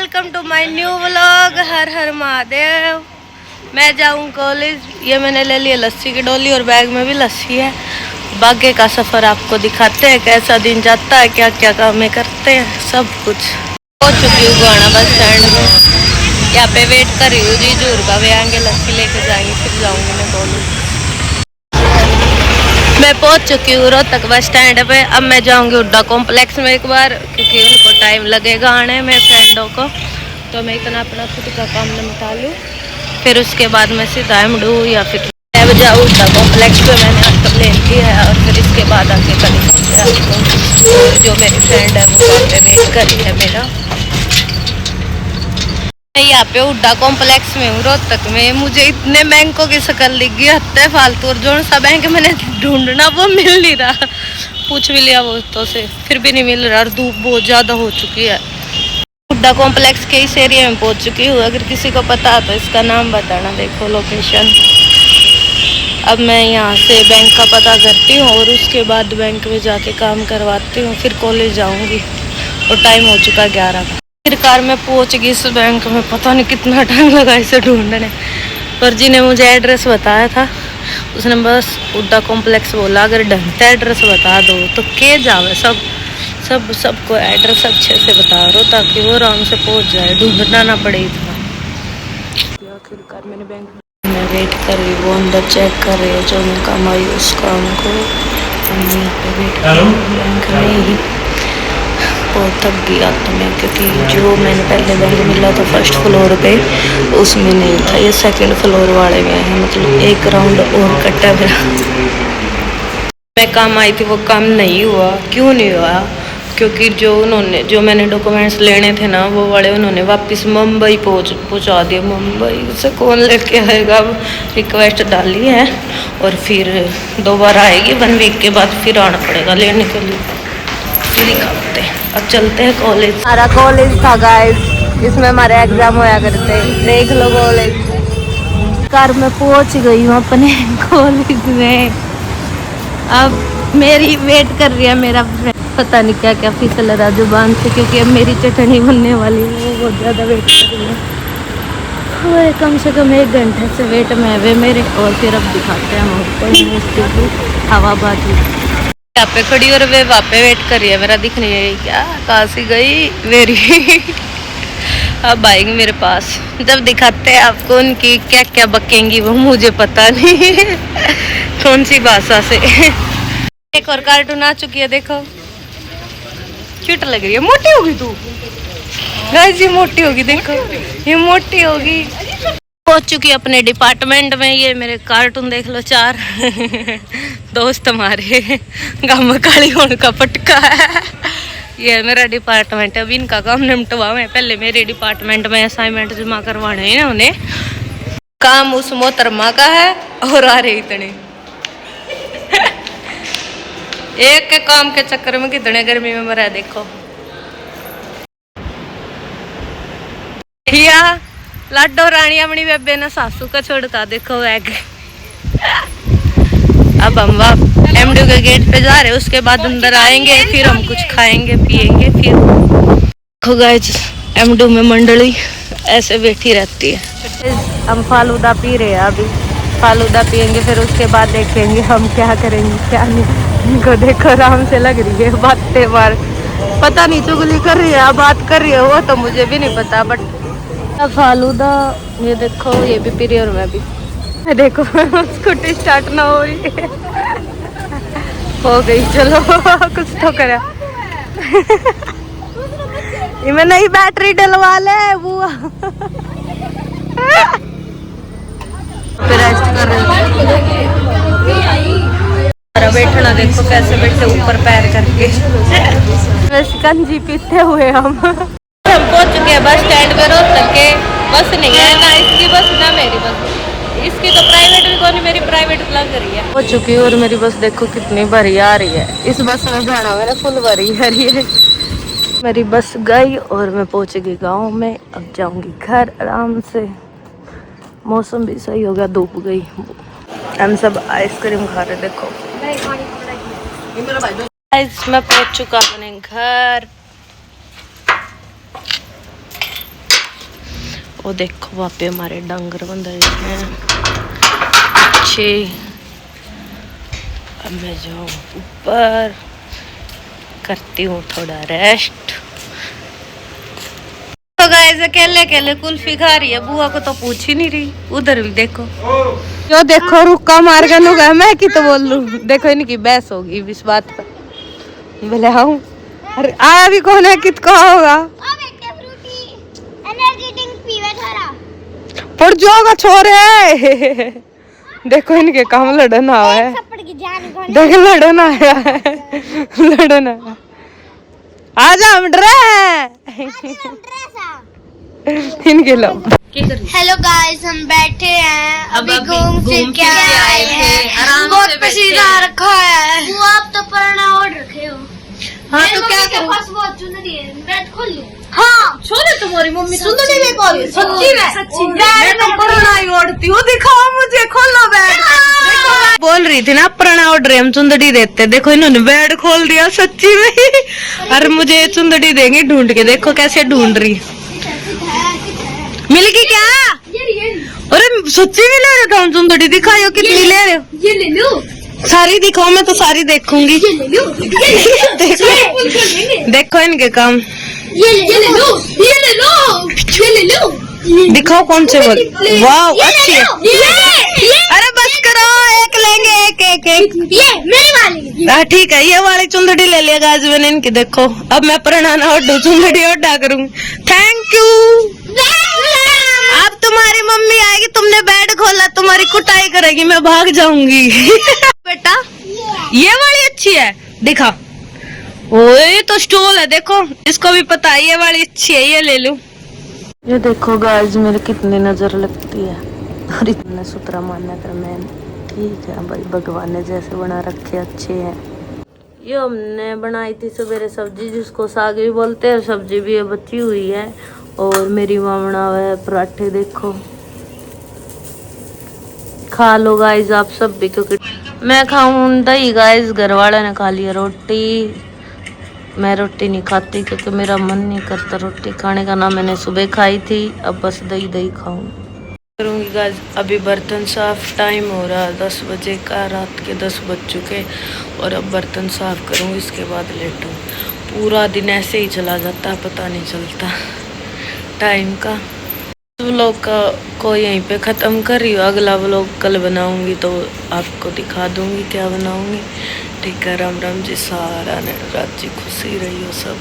Welcome to my new vlog. हर हर महादेव। मैं जाऊँ कॉलेज। ये मैंने ले लिया लस्सी की डोली और बैग में भी लस्सी है। बागे का सफ़र आपको दिखाते हैं कैसा दिन जाता है, क्या क्या काम करते हैं, सब कुछ। पहुँच चुकी हूँ गोहाना बस स्टैंड में। यहाँ पे वेट कर रही हूँ जी जूर का। वे आएंगे लस्सी लेके जाएंगे, फिर जाऊँगी मैं कॉलेज। मैं पहुंच चुकी हूँ रोहतक बस स्टैंड पे। अब मैं जाऊंगी हुड्डा कॉम्प्लेक्स में एक बार, क्योंकि उनको टाइम लगेगा आने में फ्रेंडों को। तो मैं इतना अपना खुद का काम निपटा लूँ, फिर उसके बाद मैं सीधा एमडू या फिर जाऊँ हुड्डा कॉम्प्लेक्स पे। मैंने ऑटो ले लिया है और फिर इसके बाद आके कल जो मेरी फ्रेंड है वो वहाँ पे वेट कर रही है मेरा। मैं यहाँ पे हुड्डा कॉम्प्लेक्स में हूँ रोहतक में। मुझे इतने बैंकों की शक्ल दिख गई हत्ते फालतू, और जो सा बैंक मैंने ढूंढना वो मिल नहीं रहा। पूछ भी लिया वो तो से, फिर भी नहीं मिल रहा और धूप बहुत ज़्यादा हो चुकी है। हुड्डा कॉम्प्लेक्स के इस एरिया में पहुँच चुकी हूँ। अगर किसी को पता तो इसका नाम बताना। देखो लोकेशन। अब मैं यहाँ से बैंक का पता करती हूँ और उसके बाद बैंक में जाके काम करवाती हूँ, फिर कॉलेज जाऊँगी। और टाइम हो चुका 11 का। आखिरकार मैं पहुंच गई इस बैंक में। पता नहीं कितना टाइम लगा इसे ढूंढने पर। जी ने मुझे एड्रेस बताया था, उसने बस हुड्डा कॉम्प्लेक्स बोला अगर ढंग से एड्रेस बता दो तो के जावे। सबको एड्रेस अच्छे से बता दो ताकि वो आराम से पहुंच जाए, ढूंढना ना पड़े इतना। आखिरकार मैंने बैंक में वेट कर रही, वो अंदर चेक कर रही है जो मैं काम आई उस काम को। वेट कर बैंक में ही बहुत थक गया तो मैं, क्योंकि जो मैंने पहले बैंक मिला था फर्स्ट फ्लोर पे उसमें नहीं था, ये सेकंड फ्लोर वाले में है। मतलब एक राउंड और कटा मेरा। मैं काम आई थी वो काम नहीं हुआ। क्यों नहीं हुआ? क्योंकि जो मैंने डॉक्यूमेंट्स लेने थे ना वो वाले उन्होंने वापस मुंबई पहुंचा दिया। मुंबई से कौन लेके आएगा? अब रिक्वेस्ट डाली है और फिर दोबारा आएगी 1 वीक के बाद, फिर आना पड़ेगा लेने के लिए। फिर ही खाते हैं। अब चलते हैं कॉलेज। हमारा कॉलेज था गाइस, इसमें हमारे एग्जाम होया करते हैं। देख लो कॉलेज। कार में पहुंच गई हूँ अपने कॉलेज में। अब मेरी वेट कर रही है मेरा फ्रेंड। पता नहीं क्या क्या फिसल रहा जुबान से, क्योंकि अब मेरी चटनी बनने वाली है। वो बहुत ज़्यादा वेट कर रही है। वो कम से कम 1 घंटे से वेट में वे मेरे। और फिर अब दिखाते हैं हमको हवाबाजी। यहाँ पे खड़ी और वे वहाँ पे वेट कर रही है मेरा। दिख नहीं रही क्या? कहाँ सी गई मेरी? अब आएंगी मेरे पास। जब दिखाते हैं आपको उनकी क्या क्या बकेंगी वो मुझे पता नहीं कौन सी भाषा से। एक और कार्टून आ चुकी है, देखो क्यूट लग रही है। मोटी होगी तू जी, मोटी होगी। देखो ये मोटी होगी। पहुंच चुकी अपने डिपार्टमेंट में। ये मेरे कार्टून देख लो 4 दोस्त हमारे। गाँव काली होने का पटका है। ये मेरा डिपार्टमेंट है। अब इनका काम निपटवा में। पहले मेरे डिपार्टमेंट में असाइनमेंट जमा करवाने हैं ना उन्हें। काम उस मोहतरमा का है और आ रहे इतने एक के काम के चक्कर में कितने गर्मी में मरा है। देखो लाडो रानी अपनी बेबे ने सासू का छोड़ता। देखो बैग। अब हम एमडू के गेट पे जा रहे हैं, उसके बाद अंदर आएंगे, फिर हम कुछ खाएंगे पिएंगे। फिर देखो गाइस एमडू में मंडली ऐसे बैठी रहती है। हम फालूदा पी रहे हैं। अभी फालूदा पियेंगे, फिर उसके बाद देखेंगे हम क्या करेंगे क्या नहीं। इनको देखो आराम से लग रही है बातें मार। पता नहीं चुगली कर रही है बात कर रही है वो तो मुझे भी नहीं पता। बट फालूदा ये देखो ये भी पी रही है और मैं भी। देखो स्कूटी स्टार्ट ना हो रही है। हो गई चलो कुछ तो करा। मैं नई बैटरी डलवा ले बुआ। रेस्ट कर रहे बैठना। देखो कैसे बैठे ऊपर पैर करके। शिकंजी पीते हुए हम पहुंच चुके हैं बस स्टैंड पे रोहतक के। बस नहीं है ना इसकी बस ना मेरी बस। इसकी तो प्राइवेट भी कौन, मेरी प्राइवेट लग रही है। हो चुकी है और मेरी बस देखो कितनी भरी आ रही है। इस बस में जाना मेरा फुल भरी है। मेरी बस गई और मैं पहुंच गई गाँव में। अब जाऊंगी घर आराम से। मौसम भी सही हो गया, धूप गई। हम सब आइसक्रीम खा रहे। देखो मैं पहुंच चुका अपने घर। वो देखो वहाँ पे हमारे डंगर बंधे हैं अच्छे। अब मैं जाऊँ ऊपर, करती हूँ थोड़ा रेस्ट। तो गाइस अकेले अकेले कुल्फी खा रही है, बुआ को तो पूछ ही नहीं रही। उधर भी देखो, जो देखो रुक्का मार के लूंगा मैं की तो बोल लूं। देखो इनकी बहस होगी इस बात पर। बोले हाँ, अरे आया भी कौन है, कित कहा होगा पड़ जाओगा छोरे। देखो इनके काम लड़ना हुआ है, देख लड़ना है, लड़ना आजा हम डरे इनके लोग। हेलो गाइस, हम बैठे हैं, अभी घूम फिर के आए हैं, बहुत पसीना आ रखा है। वो आप तो पढ़ना और रखे हो। हाँ तो क्या करूं? पास बहुत चुनरी है, बैठ खोल लो। हाँ छोड़े, तुम्हारी मम्मी चुनरी में कौन है? सच्ची में, सच्ची मैं तो पढ़ना ही ओढ़ती हूँ, दिखाओ मुझे, खोलो बैग। बोल रही थी ना पढ़ना ओढ़ हम चुंदड़ी देते, देखो इन्होंने बेड खोल दिया सच्ची में। अरे मुझे चुंदड़ी देंगी ढूंढ के, देखो कैसे ढूंढ रही। मिल गई क्या? अरे सच्ची में ले रहे हो चुंदड़ी, दिखाओ कितनी ले रहे हो। ये ले लो, सारी दिखाओ, मैं तो सारी देखूंगी। ये ले लो, देखो देखो इनके काम। ये ले लो, ये ले लो, ये ले लो, दिखाओ कौन से बोल। वाह अच्छी है। अरे बस करो, एक लेंगे, एक एक एक। ये मेरी वाली। हाँ ठीक है, ये वाली चुंदड़ी ले लिया गाज मैंने इनकी। देखो अब मैं पुराना ओढ़ू, चुंदड़ी ओढ़ा करूँ। Thank you. अब तुम्हारी मम्मी आएगी, तुमने बेड खोला, तुम्हारी कुटाई करेगी, मैं भाग जाऊंगी। बेटा ये वाली अच्छी है, दिखा। ओए तो स्टूल है, देखो इसको भी पता है ये वाली अच्छी है, ये ले लूं। ये देखो गाइस मेरे कितनी नजर लगती है। और इतना सुथरा मानना कर मैं ठीक है भाई, भगवान ने जैसे बना रखे अच्छे हैं। ये हमने बनाई थी सवेरे सब्जी, जिसको साग भी बोलते हैं, सब्जी भी है बची हुई है। और मेरी माँ बना हुआ है पराठे, देखो खा लो गाइस आप सब भी, क्योंकि मैं खाऊं दही। गाइस घर वाले ने खा लिया रोटी, मैं रोटी नहीं खाती क्योंकि मेरा मन नहीं करता रोटी खाने का, ना मैंने सुबह खाई थी, अब बस दही दही खाऊं करूँगी। गाइस अभी बर्तन साफ, टाइम हो रहा है 10 बजे का, रात के 10 बज चुके, और अब बर्तन साफ करूँगी, इसके बाद लेटूँ। पूरा दिन ऐसे ही चला जाता है, पता नहीं चलता टाइम का। व्लॉग को यहीं पे ख़त्म कर रही हूँ, अगला व्लॉग कल बनाऊंगी तो आपको दिखा दूंगी क्या बनाऊंगी। ठीक है, राम राम जी, सारा ने रात जी खुशी रही हो सब।